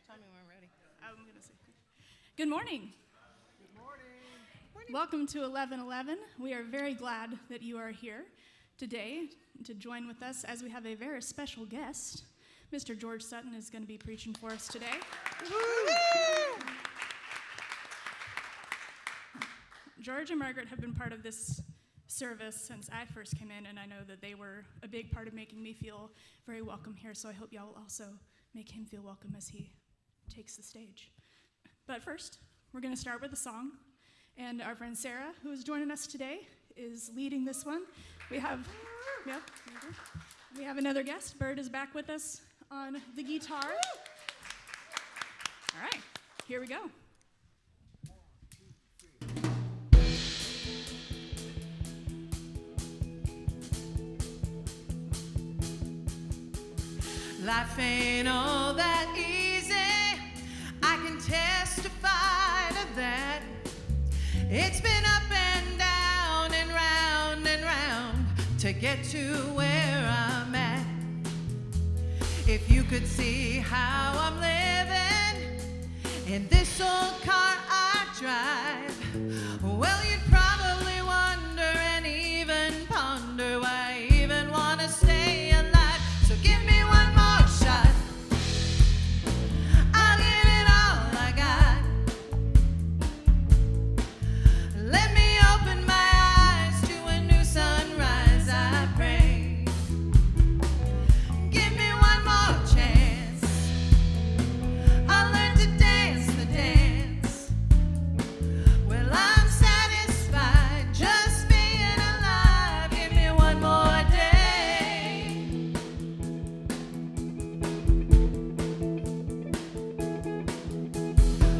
Tell me when we're ready. I'm going to say. Good morning. Good morning. Welcome to 1111. We are very glad that you are here today to join with us as we have a very special guest. Mr. George Sutton is going to be preaching for us today. George and Margaret have been part of this service since I first came in, and I know that they were a big part of making me feel very welcome here, so I hope y'all will also make him feel welcome as he takes the stage. But first, we're going to start with a song, and our friend Sarah, who is joining us today, is leading this one. We have another guest. Bird is back with us on the guitar. All right, here we go. Life ain't all that easy, I can testify to that. It's been up and down and round to get to where I'm at. If you could see how I'm living in this old car I drive, well, you'd probably wonder and even ponder why I even want to stay alive. So give me one more shot, I'll give it all I got. Let me open my eyes to a new sunrise, I pray. Give me one more chance, I'll learn to dance the dance. Well, I'm satisfied just being alive. Give me one more day.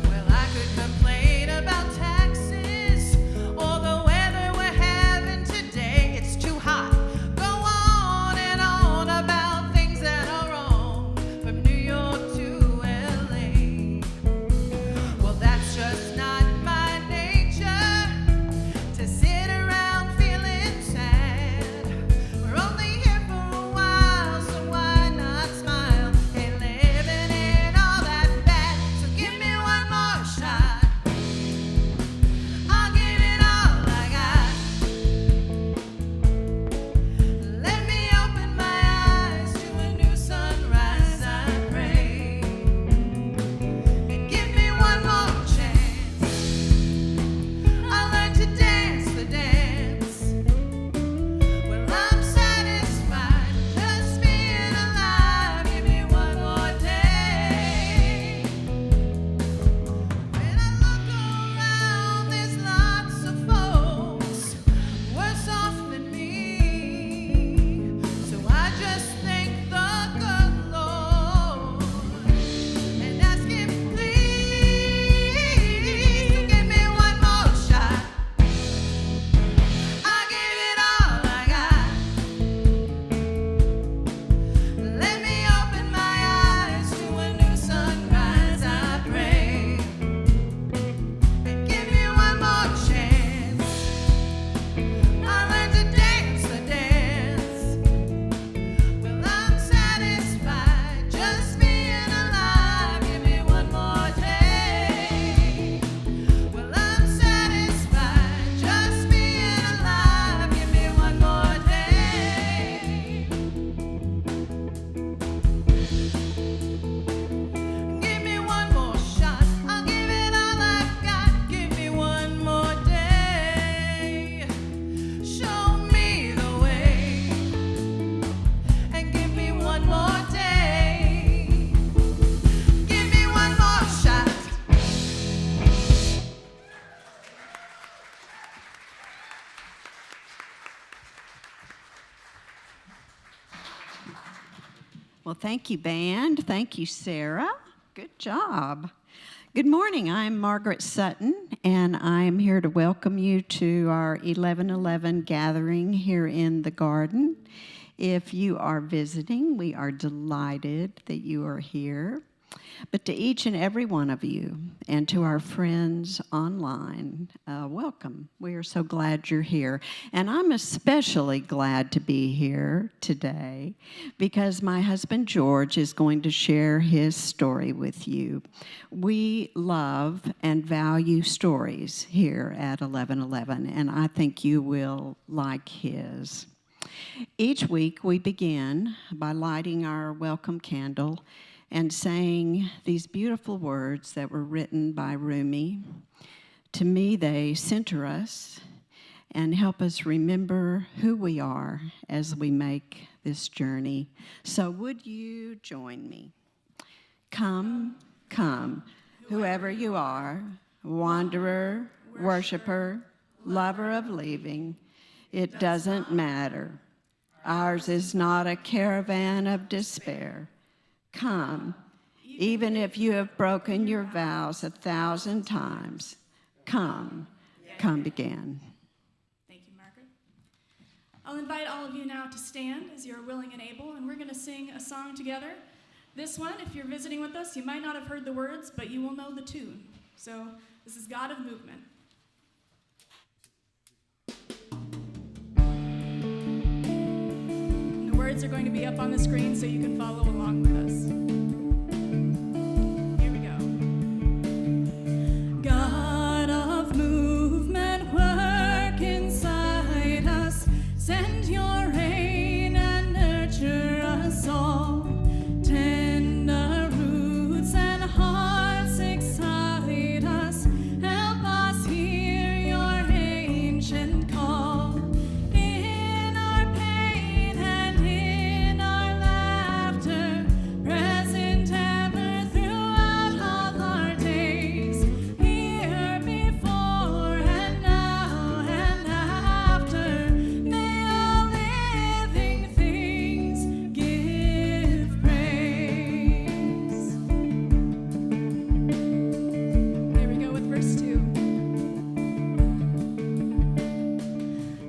Well, I could complain about taxes or the weather we're having today. It's too hot. Go on and on about things that are wrong from New York to LA. Well, that's just not my nature to sit around feeling sad. We're only here for a while, so why not smile? Ain't living ain't all that bad. So give me one more shot, I'll give it all I got. Let me open my eyes to a new sunrise, I pray. And give me one more chance, I'll learn to dance the dance. Well, I'm satisfied just being alive. Give me one more day. When I look around, there's lots of folks worse off than me. So I just thank the good Lord and ask Him, please, to give me one more shot. I'll give it all I got. Let me open my eyes to a new sunrise, I pray. And give me one more chance, I'll learn to dance the dance. Well, I'm satisfied just being alive. Give me one more day. Well, I'm satisfied just being alive. Give me one more day. Give me one more shot, I'll give it all I've got. Give me one more day. Show me the way. And give me one more day. Give me one more shot. Well, thank you, band. Thank you, Sarah. Good job. Good morning. I'm Margaret Sutton, and I'm here to welcome you to our 1111 gathering here in the garden. If you are visiting, we are delighted that you are here. But to each and every one of you, and to our friends online, welcome. We are so glad you're here. And I'm especially glad to be here today because my husband George is going to share his story with you. We love and value stories here at 1111, and I think you will like his. Each week we begin by lighting our welcome candle and saying these beautiful words that were written by Rumi. To me, they center us and help us remember who we are as we make this journey. So would you join me? Come, come, whoever you are, wanderer, worshiper, lover of leaving, it doesn't matter. Ours is not a caravan of despair. Come, even if you have broken your vows 1,000 times. Come, come again. Thank you, Margaret. I'll invite all of you now to stand as you're willing and able, and we're going to sing a song together. This one, if you're visiting with us, you might not have heard the words, but you will know the tune. So this is God of Movement. And the words are going to be up on the screen so you can follow along with us. Here we go. God of movement, work inside us. Send your rain and nurture us all. Tender roots and hearts excite us. Help us hear your ancient call. In our pain and in our laughter, present ever throughout all our days. Here before and now and after, may all living things give praise. Here we go with verse 2.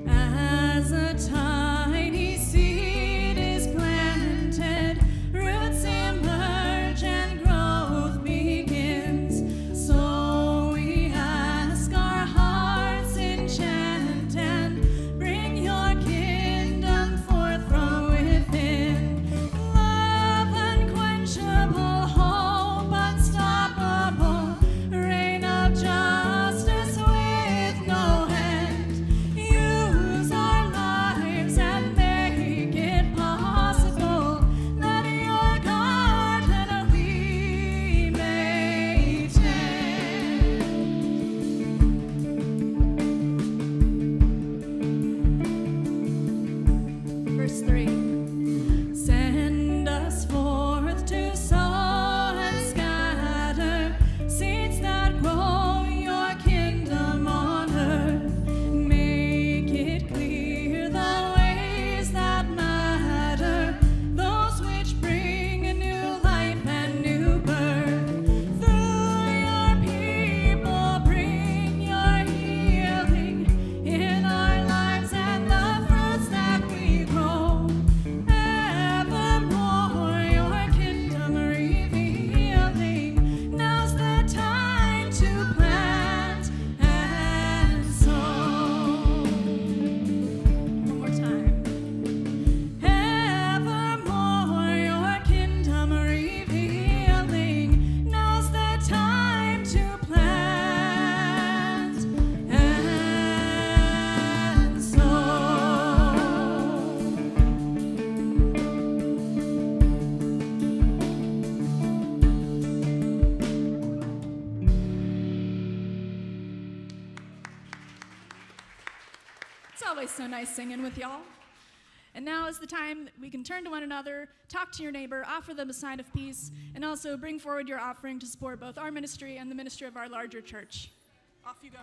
As a tiny seed is planted, roots emerge and growth begins. So we ask our hearts enchant and bring your kingdom forth from within. Love unquenchable, hope unstoppable, reign of justice with no end. Use our lives and make it possible that your garden we may tend. Verse 3. Send us forth to sow and scatter seeds that grow your kingdom on earth. Make it clear the ways that matter, those which bring a new life and new birth. Through your people, bring your healing in our lives and the fruits that we grow. Evermore your kingdom revealing. Now's the time to plant and sow. One more time. Evermore your kingdom revealing. Now's the time to plant and sow. It's always so nice singing with y'all. And now is the time that we can turn to one another, talk to your neighbor, offer them a sign of peace, and also bring forward your offering to support both our ministry and the ministry of our larger church. Off you go.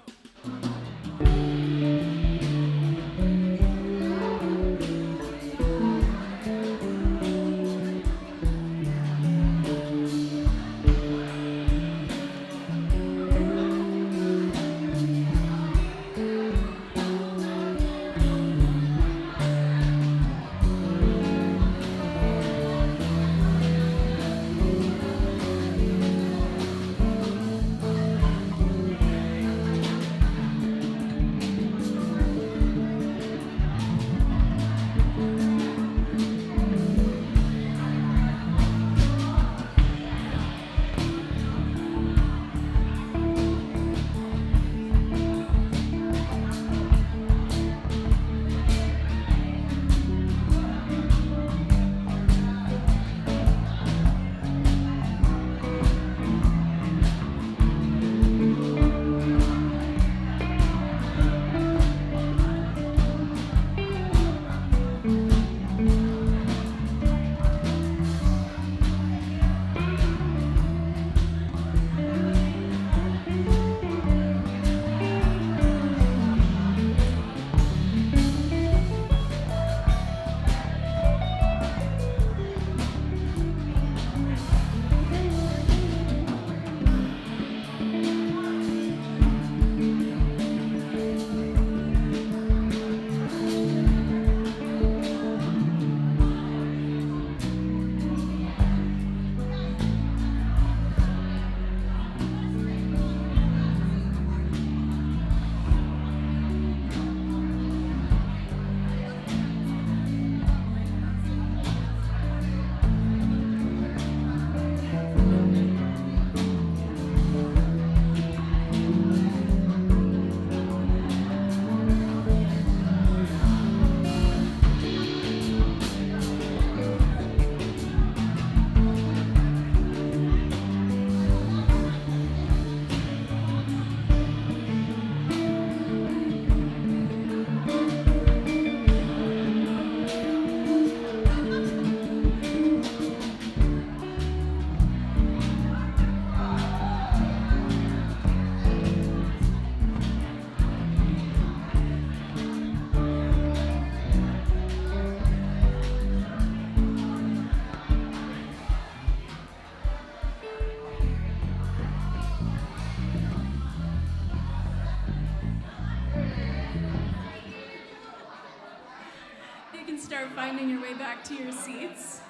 finding your way back to your seats.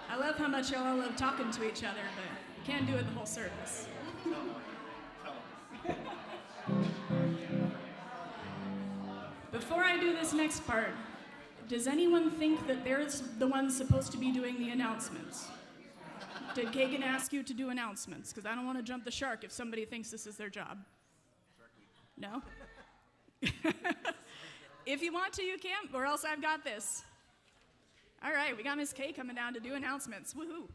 I love how much y'all love talking to each other, but you can't do it the whole service. Before I do this next part, does anyone think that they're the ones supposed to be doing the announcements? Did Kagan ask you to do announcements? Because I don't want to jump the shark if somebody thinks this is their job. No? If you want to, you can, or else I've got this. All right, we got Miss Kay coming down to do announcements. Woohoo!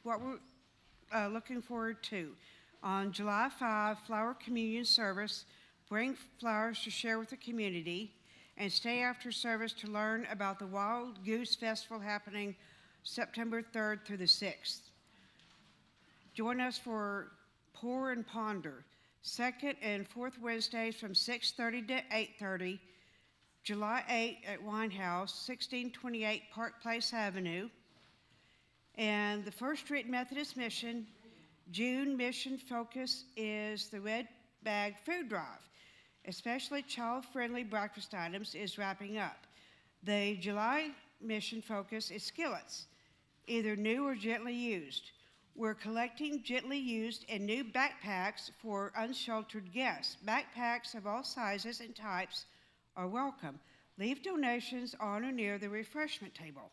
What we're looking forward to. On July 5, Flower Communion Service, bring flowers to share with the community, and stay after service to learn about the Wild Goose Festival happening September 3rd through the 6th. Join us for Pour and Ponder, second and fourth Wednesdays from 6:30 to 8:30, July 8 at Winehouse, 1628 Park Place Avenue. And the First Street Methodist Mission, June mission focus is the Red Bag Food Drive. Especially child-friendly breakfast items is wrapping up. The July mission focus is skillets, either new or gently used. We're collecting gently used and new backpacks for unsheltered guests. Backpacks of all sizes and types are welcome. Leave donations on or near the refreshment table.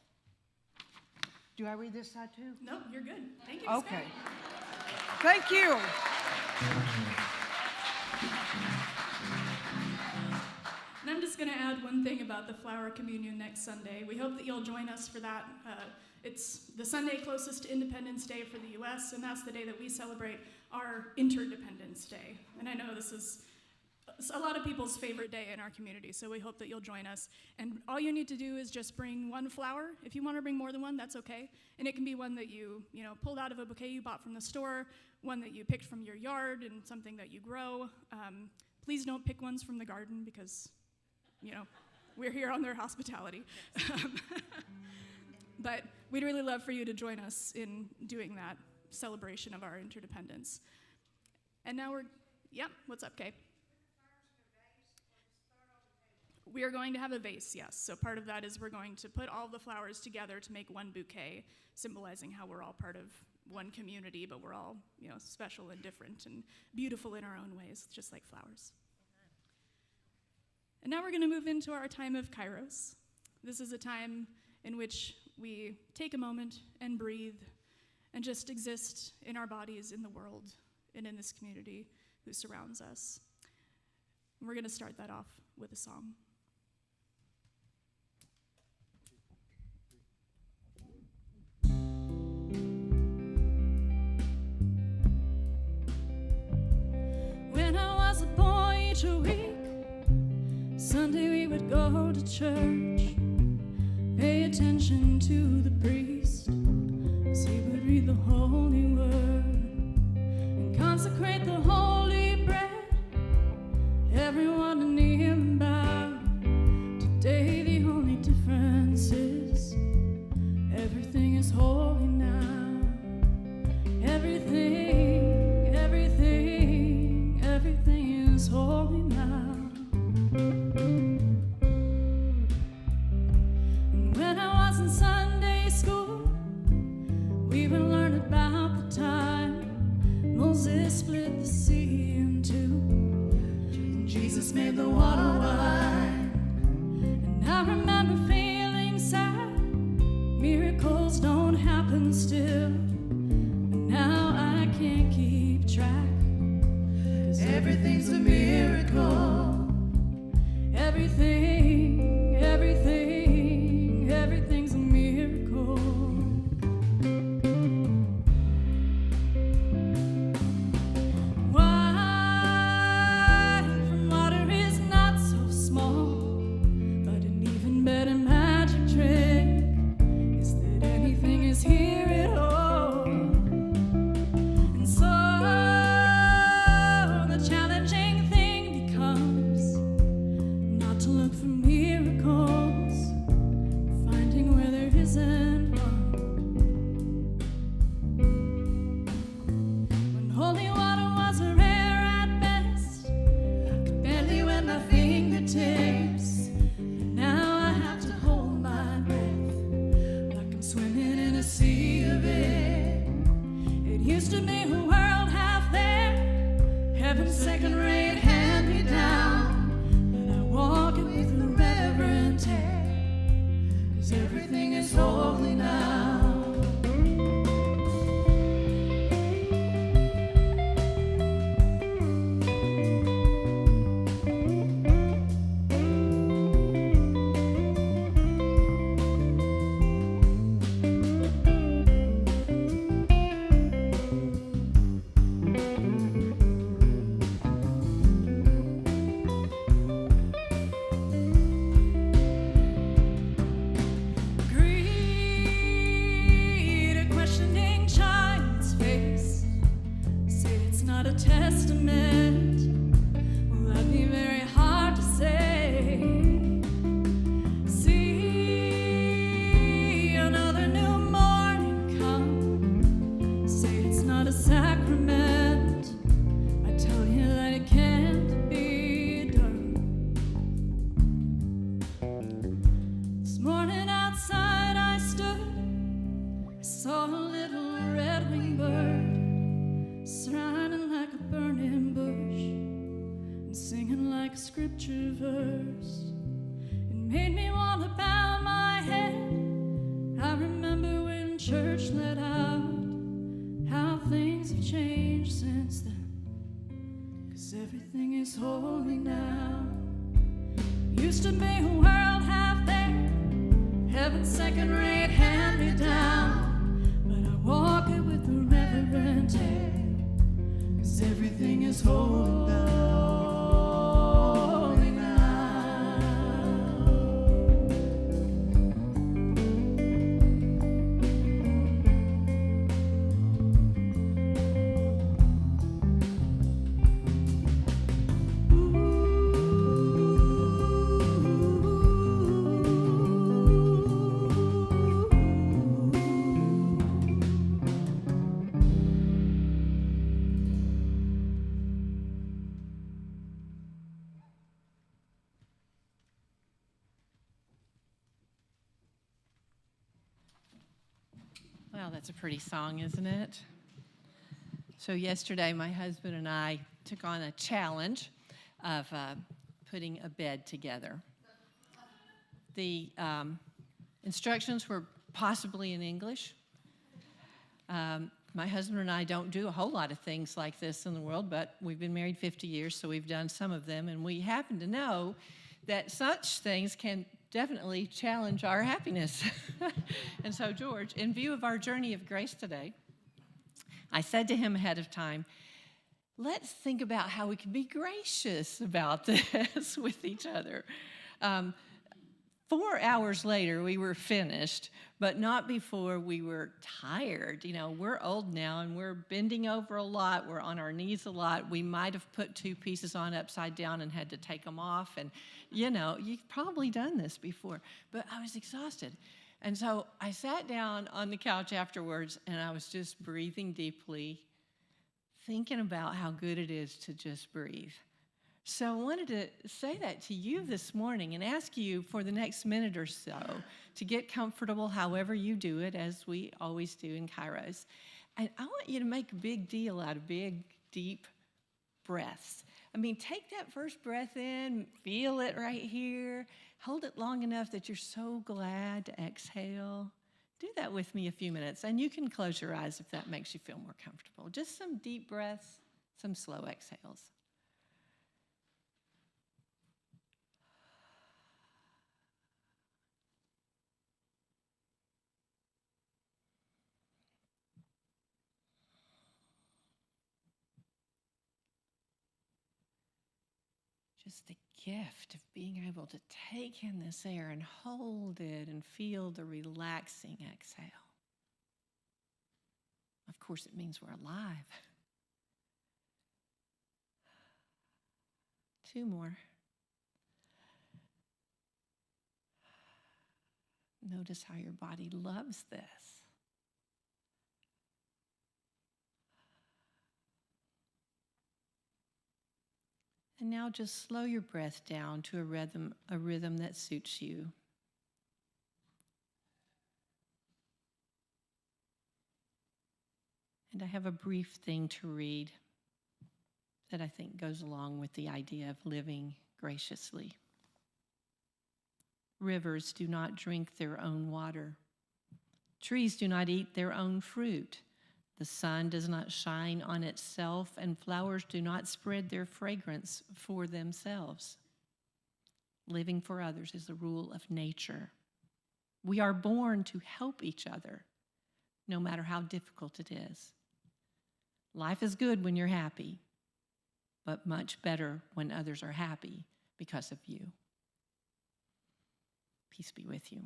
Do I read this side too? No, you're good. Thank you, Ms. Okay. Kay. Thank you. And I'm just going to add one thing about the Flower Communion next Sunday. We hope that you'll join us for that. It's the Sunday closest to Independence Day for the U.S., and that's the day that we celebrate our Interdependence Day. And I know this is a lot of people's favorite day in our community, so we hope that you'll join us. And all you need to do is just bring one flower. If you want to bring more than one, that's okay. And it can be one that you pulled out of a bouquet you bought from the store, one that you picked from your yard, and something that you grow. Please don't pick ones from the garden because, we're here on their hospitality. But we'd really love for you to join us in doing that celebration of our interdependence. And now what's up, Kay? We are going to have a vase, yes. So part of that is we're going to put all the flowers together to make one bouquet, symbolizing how we're all part of one community, but we're all, special and different and beautiful in our own ways, just like flowers. And now we're going to move into our time of Kairos. This is a time in which we take a moment and breathe and just exist in our bodies, in the world, and in this community who surrounds us. And we're going to start that off with a song. When I was a boy, each week, Sunday we would go to church, pay attention to the priest as he would read the holy word and consecrate the holy bread, everyone to kneel and bow. Today the only difference is everything is holy now. Everything is holy now. And when I was in Sunday school, we would learn about the time Moses split the sea in two, and Jesus made the water wine. And I remember feeling sad, miracles don't happen still, but now I can't keep track. Everything's a miracle. Everything's a miracle. Wine from water is not so small, but an even better magic trick is that anything is here at all. And so look for miracles, finding where there isn't one. When holy water was rare at best, could barely wet my fingertips. Now I have to hold my breath like I'm swimming in a sea of it. It used to be a world half there, heaven's second-rate hand-me-down, but I walk it with a reverent air, 'cause everything is holy now. Greet a questioning child's face. Say it's not a testament. Well, that'd be very hard to say. See another new morning come. Say it's not a sacrament. I tell you that it can't be done. This morning outside I stood, I saw a little red-winged bird shining like a burning bush and singing like a scripture verse. It made me want to bow my head. I remember when church let out, how things have changed since then, 'cause everything is holy now. Used to be a world half there, heaven's second-rate hand-me-down, but I walk it with a reverent air, 'cause everything is holy now. Well, that's a pretty song, isn't it? So yesterday, my husband and I took on a challenge of putting a bed together. The instructions were possibly in English. My husband and I don't do a whole lot of things like this in the world, but we've been married 50 years, so we've done some of them, and we happen to know that such things can definitely challenge our happiness. And so, George, in view of our journey of grace today, I said to him ahead of time, let's think about how we can be gracious about this with each other. 4 hours later, we were finished, but not before we were tired. You know, we're old now, and we're bending over a lot. We're on our knees a lot. We might have put 2 pieces on upside down and had to take them off. And, you know, you've probably done this before. But I was exhausted. And so I sat down on the couch afterwards, and I was just breathing deeply, thinking about how good it is to just breathe. So I wanted to say that to you this morning and ask you for the next minute or so to get comfortable however you do it, as we always do in Kairos. And I want you to make a big deal out of big, deep breaths. I mean, take that first breath in, feel it right here, hold it long enough that you're so glad to exhale. Do that with me a few minutes, and you can close your eyes if that makes you feel more comfortable. Just some deep breaths, some slow exhales. Just the gift of being able to take in this air and hold it and feel the relaxing exhale. Of course, it means we're alive. 2 more. Notice how your body loves this. And now just slow your breath down to a rhythm that suits you. And I have a brief thing to read that I think goes along with the idea of living graciously. Rivers do not drink their own water. Trees do not eat their own fruit. The sun does not shine on itself, and flowers do not spread their fragrance for themselves. Living for others is the rule of nature. We are born to help each other, no matter how difficult it is. Life is good when you're happy, but much better when others are happy because of you. Peace be with you.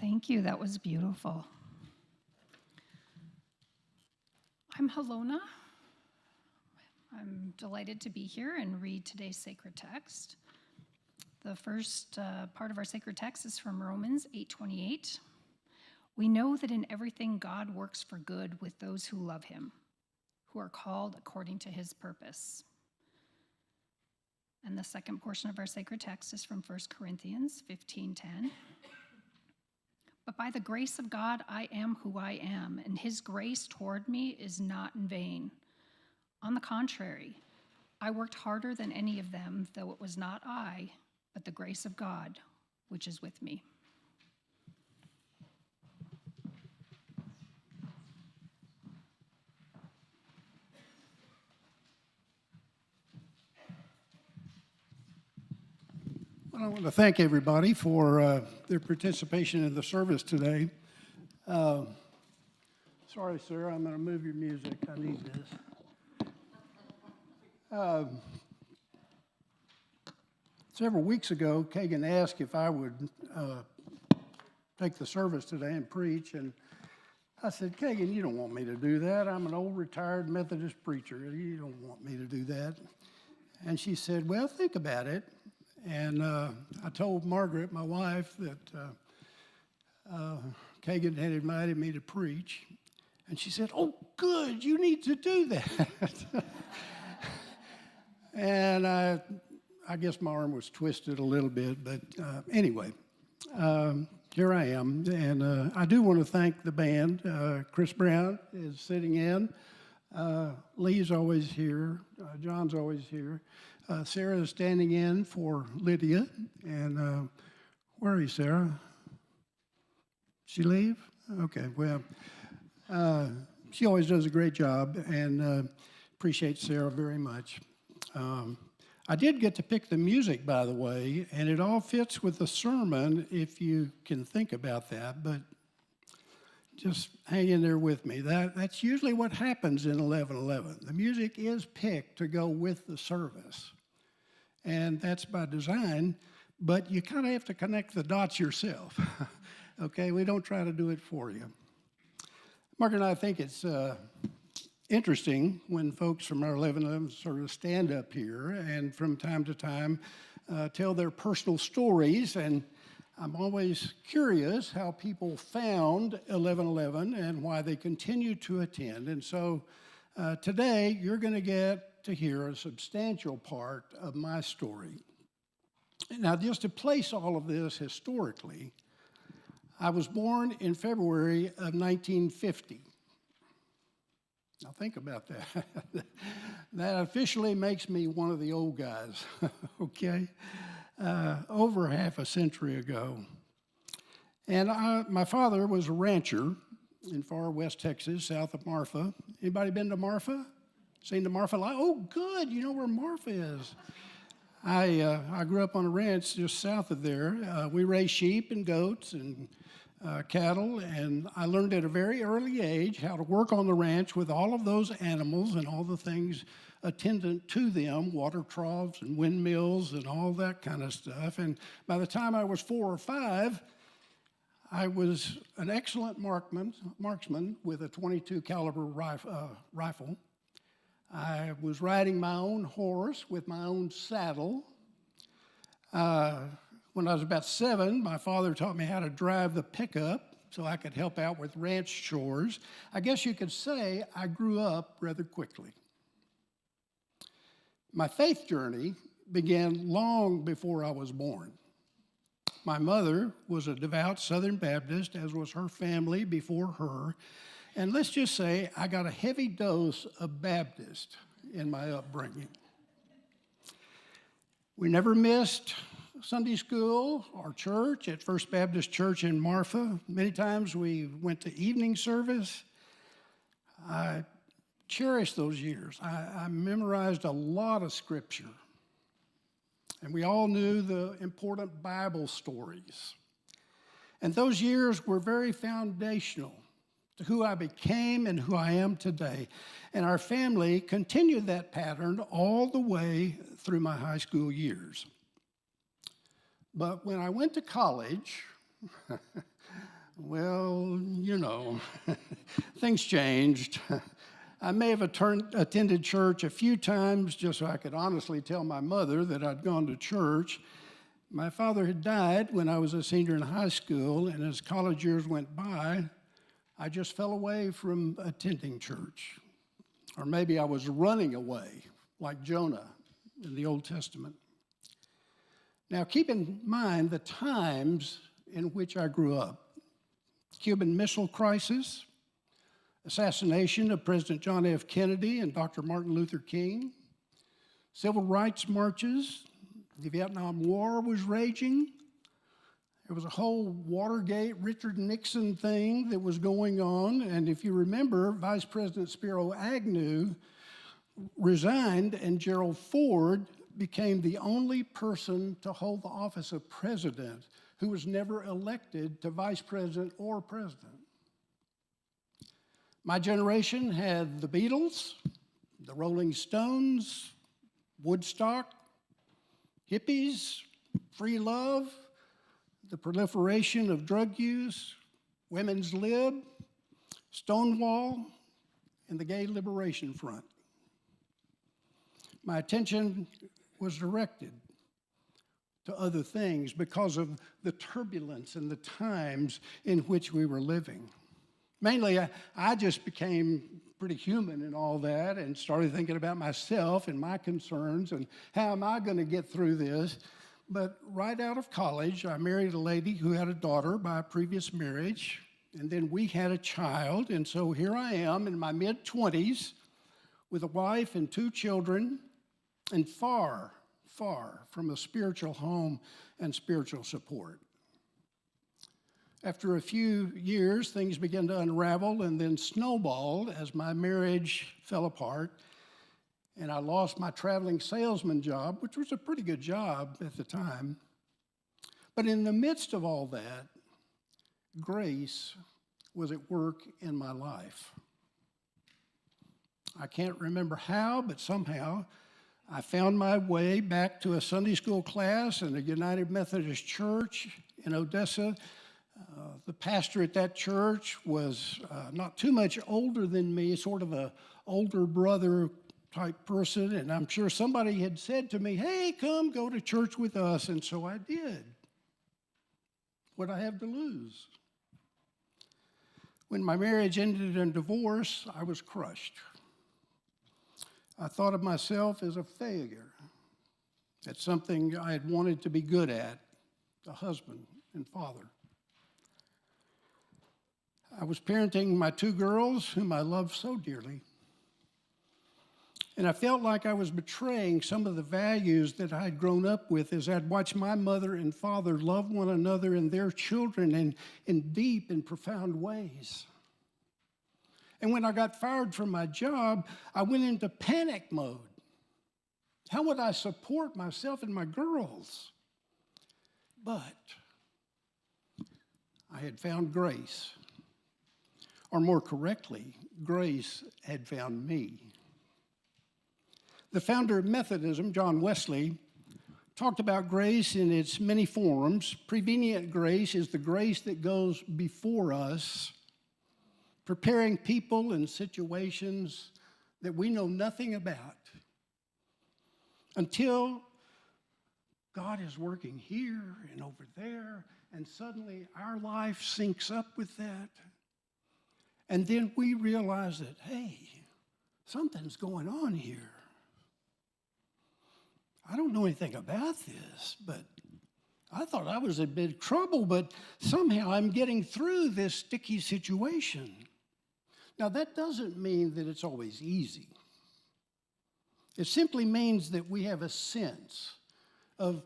Thank you. That was beautiful. I'm Helona. I'm delighted to be here and read today's sacred text. The first part of our sacred text is from Romans 8:28. We know that in everything God works for good with those who love him, who are called according to his purpose. And the second portion of our sacred text is from 1 Corinthians 15:10. But by the grace of God, I am who I am, and his grace toward me is not in vain. On the contrary, I worked harder than any of them, though it was not I, but the grace of God, which is with me. Well, I want to thank everybody for their participation in the service today. Sorry, sir, I'm going to move your music. I need this. Several weeks ago, Kagan asked if I would take the service today and preach, and I said, Kagan, you don't want me to do that. I'm an old retired Methodist preacher. You don't want me to do that. And she said, well, think about it. And I told Margaret, my wife, that Kagan had invited me to preach. And she said, oh, good, you need to do that. And I guess my arm was twisted a little bit. But anyway, here I am. And I do want to thank the band. Chris Brown is sitting in. Lee's always here. John's always here. Sarah is standing in for Lydia. And where are you, Sarah? She leave? Okay, well, she always does a great job, and appreciate Sarah very much. I did get to pick the music, by the way, and it all fits with the sermon if you can think about that, but just hang in there with me. That's usually what happens in 11:11. The music is picked to go with the service, and that's by design, but you kind of have to connect the dots yourself. Okay, we don't try to do it for you. Mark and I think it's interesting when folks from our 11:11 sort of stand up here and from time to time tell their personal stories, and I'm always curious how people found 11:11 and why they continue to attend. And so today you're going to get to hear a substantial part of my story. Now, just to place all of this historically, I was born in February of 1950. Now think about that. That officially makes me one of the old guys, okay? Over half a century ago. And my father was a rancher in far west Texas, south of Marfa. Anybody been to Marfa? Seen the Marfa line? Oh, good, you know where Marfa is. I grew up on a ranch just south of there. We raised sheep and goats and cattle, and I learned at a very early age how to work on the ranch with all of those animals and all the things attendant to them, water troughs and windmills and all that kind of stuff. And by the time I was 4 or 5, I was an excellent marksman with a .22 caliber rifle. I was riding my own horse with my own saddle. When I was about 7, my father taught me how to drive the pickup so I could help out with ranch chores. I guess you could say I grew up rather quickly. My faith journey began long before I was born. My mother was a devout Southern Baptist, as was her family before her. And let's just say I got a heavy dose of Baptist in my upbringing. We never missed Sunday school or church at First Baptist Church in Marfa. Many times we went to evening service. I cherished those years. I memorized a lot of scripture. And we all knew the important Bible stories. And those years were very foundational to who I became and who I am today. And our family continued that pattern all the way through my high school years. But when I went to college, well, you know, things changed. I may have attended church a few times just so I could honestly tell my mother that I'd gone to church. My father had died when I was a senior in high school, and as college years went by, I just fell away from attending church. Or maybe I was running away, like Jonah in the Old Testament. Now, keep in mind the times in which I grew up. Cuban Missile Crisis, assassination of President John F. Kennedy and Dr. Martin Luther King, civil rights marches, the Vietnam War was raging. There was a whole Watergate, Richard Nixon thing that was going on. And if you remember, Vice President Spiro Agnew resigned, and Gerald Ford became the only person to hold the office of president who was never elected to vice president or president. My generation had the Beatles, the Rolling Stones, Woodstock, hippies, free love, the proliferation of drug use, women's lib, Stonewall, and the Gay Liberation Front. My attention was directed to other things because of the turbulence and the times in which we were living. Mainly, I just became pretty human in all that and started thinking about myself and my concerns and how am I going to get through this. But right out of college, I married a lady who had a daughter by a previous marriage, and then we had a child. And so here I am in my mid-20s with a wife and 2 children, and far, far from a spiritual home and spiritual support. After a few years, things began to unravel and then snowballed as my marriage fell apart, and I lost my traveling salesman job, which was a pretty good job at the time. But in the midst of all that, grace was at work in my life. I can't remember how, but somehow I found my way back to a Sunday school class in a United Methodist Church in Odessa. The pastor at that church was not too much older than me, sort of a older brother type person, and I'm sure somebody had said to me, hey, come go to church with us, and so I did. What'd I have to lose? When my marriage ended in divorce, I was crushed. I thought of myself as a failure at something I had wanted to be good at, a husband and father. I was parenting my 2 girls, whom I loved so dearly, and I felt like I was betraying some of the values that I had grown up with as I'd watched my mother and father love one another and their children in deep and profound ways. And when I got fired from my job, I went into panic mode. How would I support myself and my girls? But I had found grace. Or more correctly, grace had found me. The founder of Methodism, John Wesley, talked about grace in its many forms. Prevenient grace is the grace that goes before us, preparing people and situations that we know nothing about until God is working here and over there, and suddenly our life syncs up with that. And then we realize that, hey, something's going on here. I don't know anything about this, but I thought I was in big trouble, but somehow I'm getting through this sticky situation. Now, that doesn't mean that it's always easy. It simply means that we have a sense of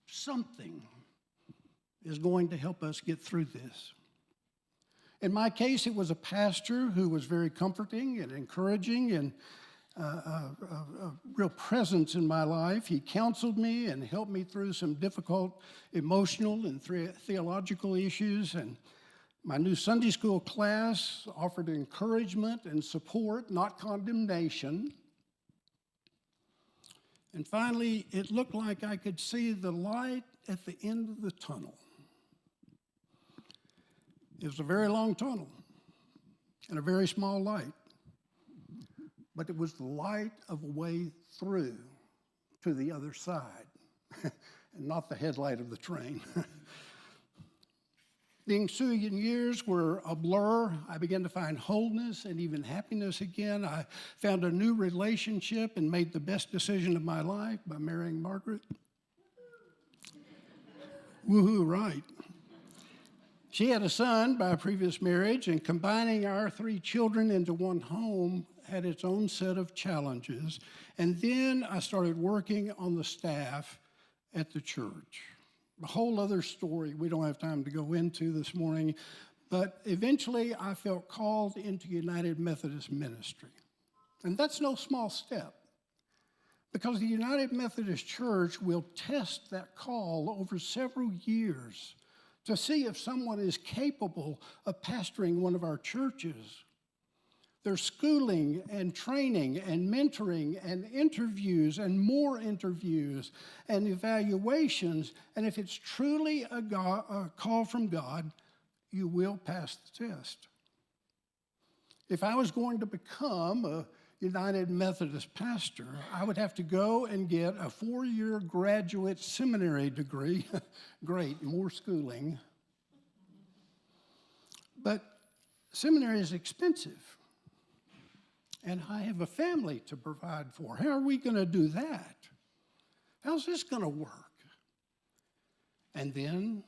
something is going to help us get through this. In my case, it was a pastor who was very comforting and encouraging and a real presence in my life. He counseled me and helped me through some difficult emotional and theological issues. And my new Sunday school class offered encouragement and support, not condemnation. And finally, it looked like I could see the light at the end of the tunnel. It was a very long tunnel and a very small light, but it was the light of a way through to the other side, and not the headlight of the train. The ensuing years were a blur. I began to find wholeness and even happiness again. I found a new relationship and made the best decision of my life by marrying Margaret. Woohoo, right. She had a son by a previous marriage, and combining our 3 children into one home had its own set of challenges. And then I started working on the staff at the church. A whole other story we don't have time to go into this morning, but eventually I felt called into United Methodist Ministry. And that's no small step, because the United Methodist Church will test that call over several years to see if someone is capable of pastoring one of our churches. There's schooling and training and mentoring and interviews and more interviews and evaluations. And if it's truly a call from God, you will pass the test. If I was going to become a United Methodist pastor, I would have to go and get a 4-year graduate seminary degree. Great, more schooling. But seminary is expensive. And I have a family to provide for. How are we going to do that? How's this going to work? And then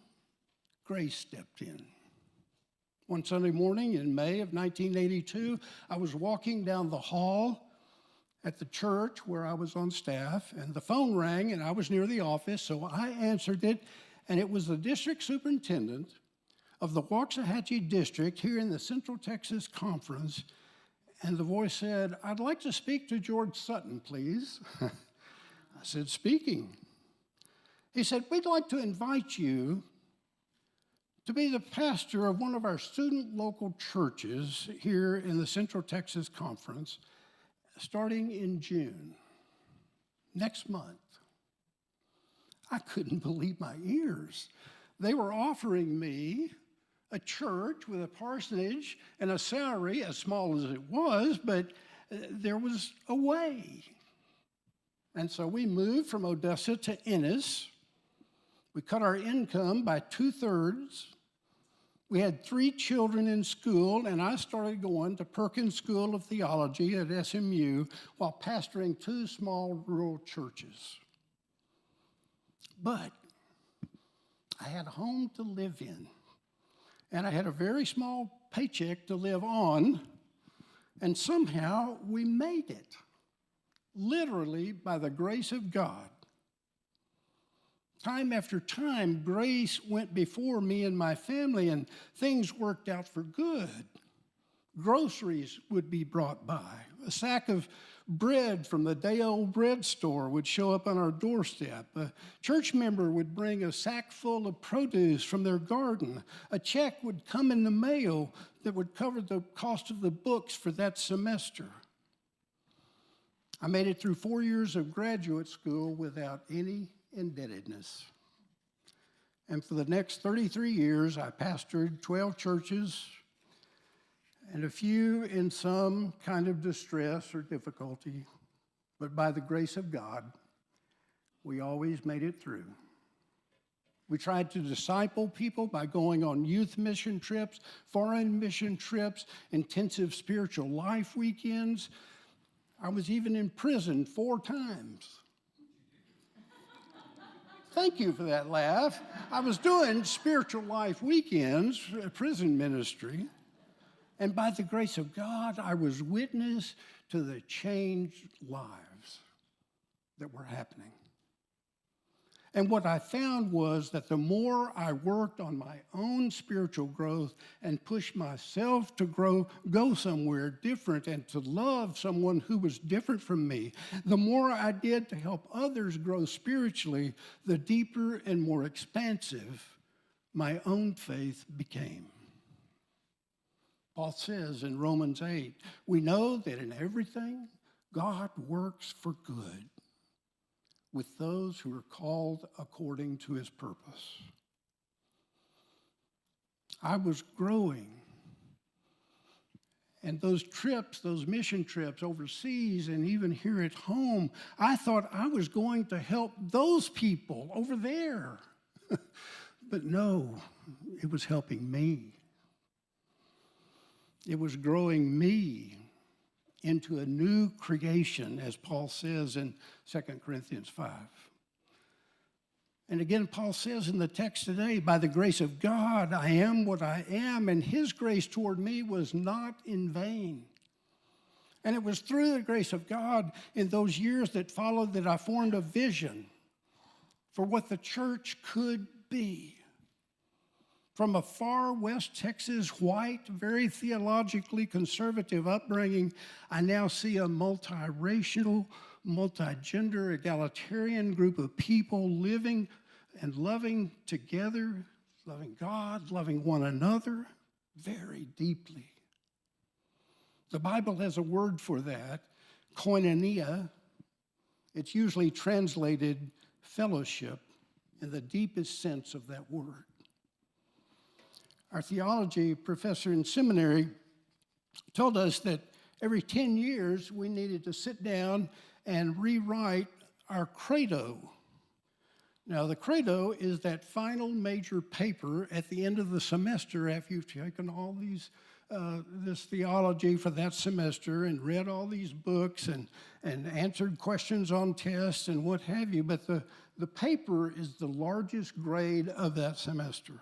grace stepped in. One Sunday morning in May of 1982, I was walking down the hall at the church where I was on staff, and the phone rang, and I was near the office, so I answered it, and it was the district superintendent of the Waxahachie District here in the Central Texas Conference. And the voice said, "I'd like to speak to George Sutton, please." I said, "Speaking." He said, "We'd like to invite you to be the pastor of one of our student local churches here in the Central Texas Conference starting in June, next month." I couldn't believe my ears. They were offering me a church with a parsonage and a salary, as small as it was, but there was a way. And so we moved from Odessa to Ennis. We cut our income by 2/3. We had 3 children in school, and I started going to Perkins School of Theology at SMU while pastoring 2 small rural churches. But I had a home to live in. And I had a very small paycheck to live on, and somehow we made it, literally by the grace of God. Time after time, grace went before me and my family, and things worked out for good. Groceries would be brought by. A sack of bread from the day-old bread store would show up on our doorstep. A church member would bring a sack full of produce from their garden. A check would come in the mail that would cover the cost of the books for that semester. I made it through 4 years of graduate school without any indebtedness. And for the next 33 years, I pastored 12 churches and a few in some kind of distress or difficulty. But by the grace of God, we always made it through. We tried to disciple people by going on youth mission trips, foreign mission trips, intensive spiritual life weekends. I was even in prison 4 times. Thank you for that laugh. I was doing spiritual life weekends, prison ministry, and by the grace of God, I was witness to the changed lives that were happening. And what I found was that the more I worked on my own spiritual growth and pushed myself to go somewhere different and to love someone who was different from me, the more I did to help others grow spiritually, the deeper and more expansive my own faith became. Paul says in Romans 8, we know that in everything God works for good with those who are called according to his purpose. I was growing. And those trips, those mission trips overseas and even here at home, I thought I was going to help those people over there. But no, it was helping me. It was growing me into a new creation, as Paul says in 2 Corinthians 5. And again, Paul says in the text today, by the grace of God, I am what I am, and his grace toward me was not in vain. And it was through the grace of God in those years that followed that I formed a vision for what the church could be. From a far West Texas, white, very theologically conservative upbringing, I now see a multiracial, multigender, egalitarian group of people living and loving together, loving God, loving one another very deeply. The Bible has a word for that, koinonia. It's usually translated fellowship in the deepest sense of that word. Our theology professor in seminary told us that every 10 years we needed to sit down and rewrite our credo. Now, the credo is that final major paper at the end of the semester after you've taken all these this theology for that semester and read all these books and answered questions on tests and what have you. But the paper is the largest grade of that semester.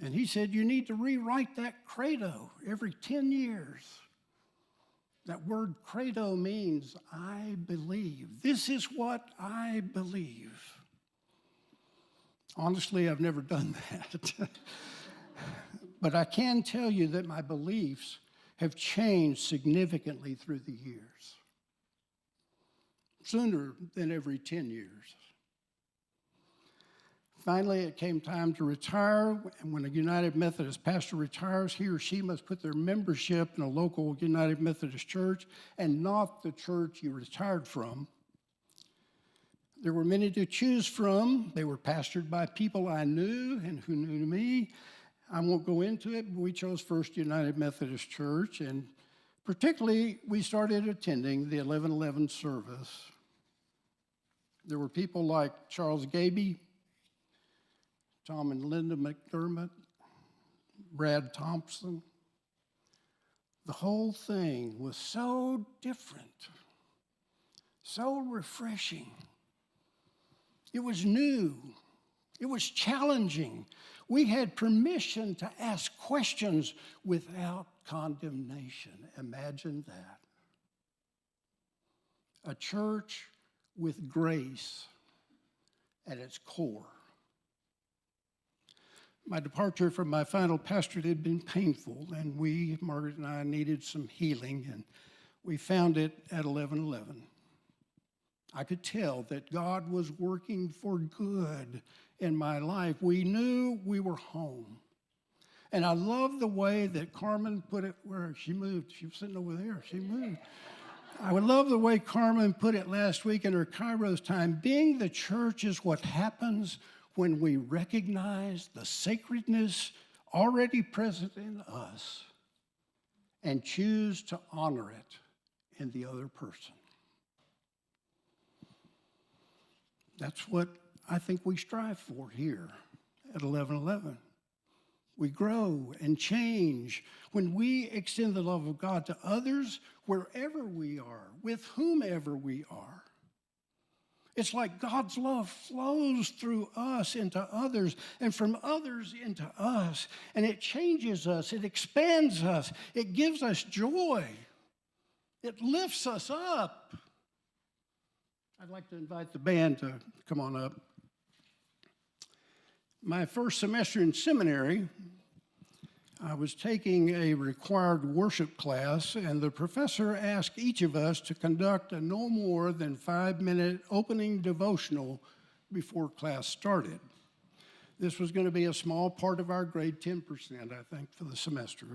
And he said, you need to rewrite that credo every 10 years. That word credo means I believe. This is what I believe. Honestly, I've never done that. But I can tell you that my beliefs have changed significantly through the years. Sooner than every 10 years. Finally, it came time to retire, and when a United Methodist pastor retires, he or she must put their membership in a local United Methodist church and not the church you retired from. There were many to choose from. They were pastored by people I knew and who knew me. I won't go into it, but we chose First United Methodist Church, and particularly, we started attending the 11:11 service. There were people like Charles Gaby, Tom and Linda McDermott, Brad Thompson. The whole thing was so different, so refreshing. It was new. It was challenging. We had permission to ask questions without condemnation. Imagine that. A church with grace at its core. My departure from my final pastorate had been painful, and we, Margaret and I, needed some healing, and we found it at 11:11. I could tell that God was working for good in my life. We knew we were home. And I love the way that Carmen put it where she moved. She was sitting over there. She moved. I would love the way Carmen put it last week in her Kairos time. Being the church is what happens when we recognize the sacredness already present in us and choose to honor it in the other person. That's what I think we strive for here at 1111. We grow and change when we extend the love of God to others wherever we are, with whomever we are. It's like God's love flows through us into others and from others into us, and it changes us, it expands us, it gives us joy, it lifts us up. I'd like to invite the band to come on up. My first semester in seminary, I was taking a required worship class, and the professor asked each of us to conduct a no more than 5-minute opening devotional before class started. This was going to be a small part of our grade, 10%, I think, for the semester.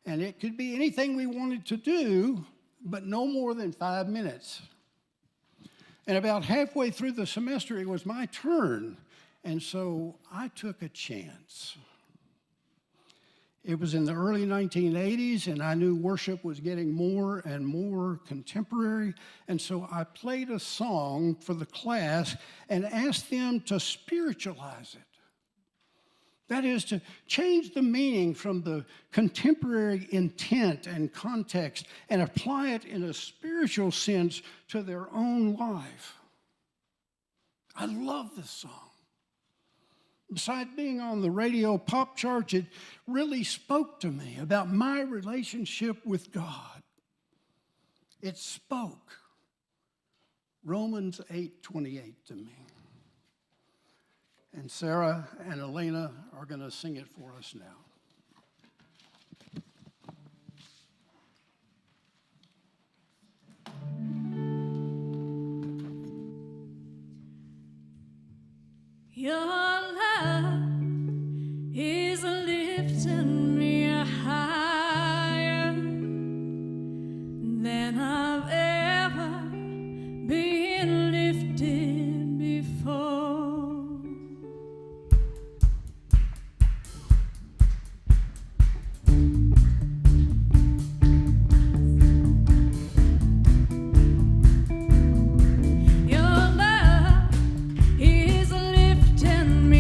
And it could be anything we wanted to do, but no more than 5 minutes. And about halfway through the semester, it was my turn. And so I took a chance. It was in the early 1980s, and I knew worship was getting more and more contemporary. And so I played a song for the class and asked them to spiritualize it. That is, to change the meaning from the contemporary intent and context and apply it in a spiritual sense to their own life. I love this song. Besides being on the radio pop charts, it really spoke to me about my relationship with God. It spoke Romans 8:28 to me. And Sarah and Elena are going to sing it for us now. Your love is lifting me higher than I've ever been lifted before. Your love is lifting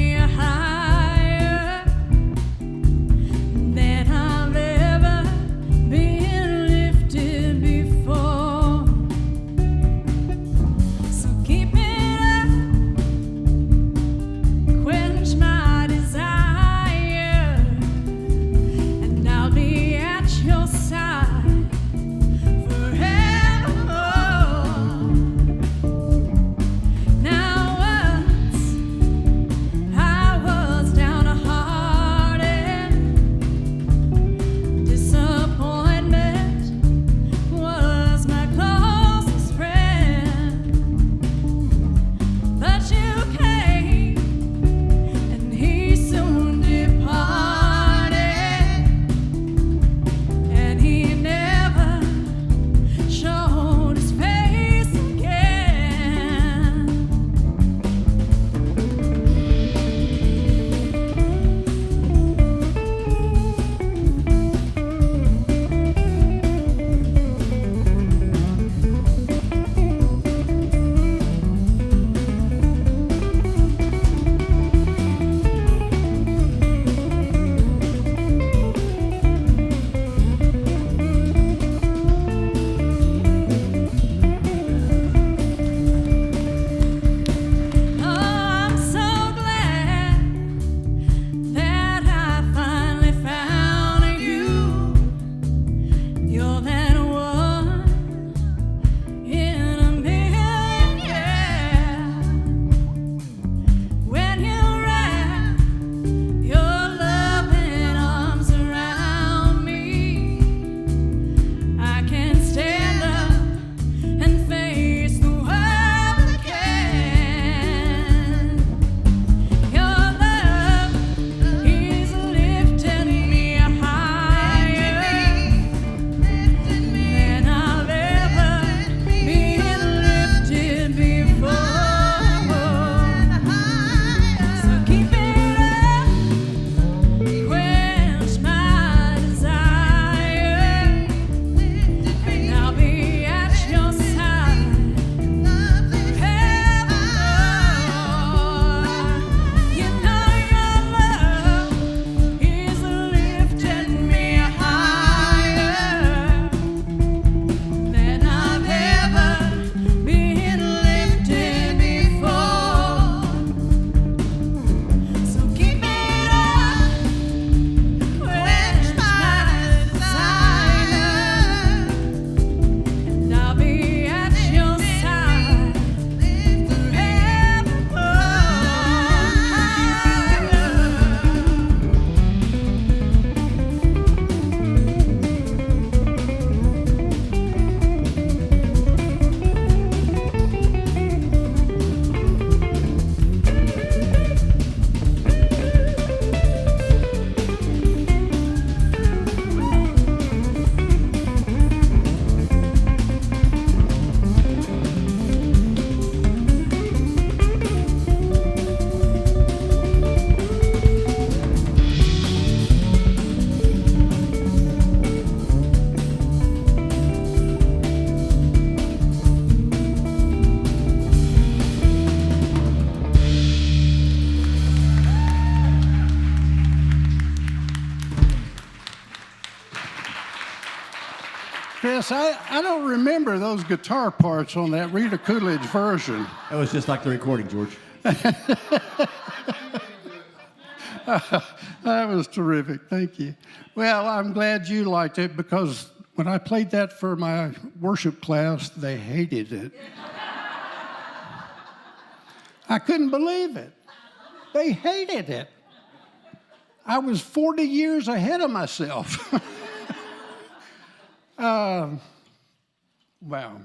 Chris, I don't remember those guitar parts on that Rita Coolidge version. That was just like the recording, George. That was terrific. Thank you. Well, I'm glad you liked it because when I played that for my worship class, they hated it. I couldn't believe it. They hated it. I was 40 years ahead of myself. Wow.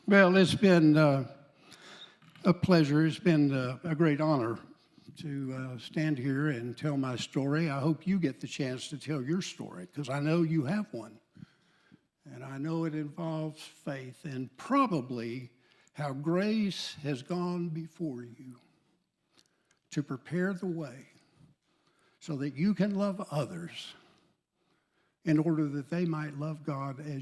Well, it's been a pleasure. It's been a great honor to stand here and tell my story. I hope you get the chance to tell your story because I know you have one. And I know it involves faith and probably how grace has gone before you to prepare the way so that you can love others in order that they might love God as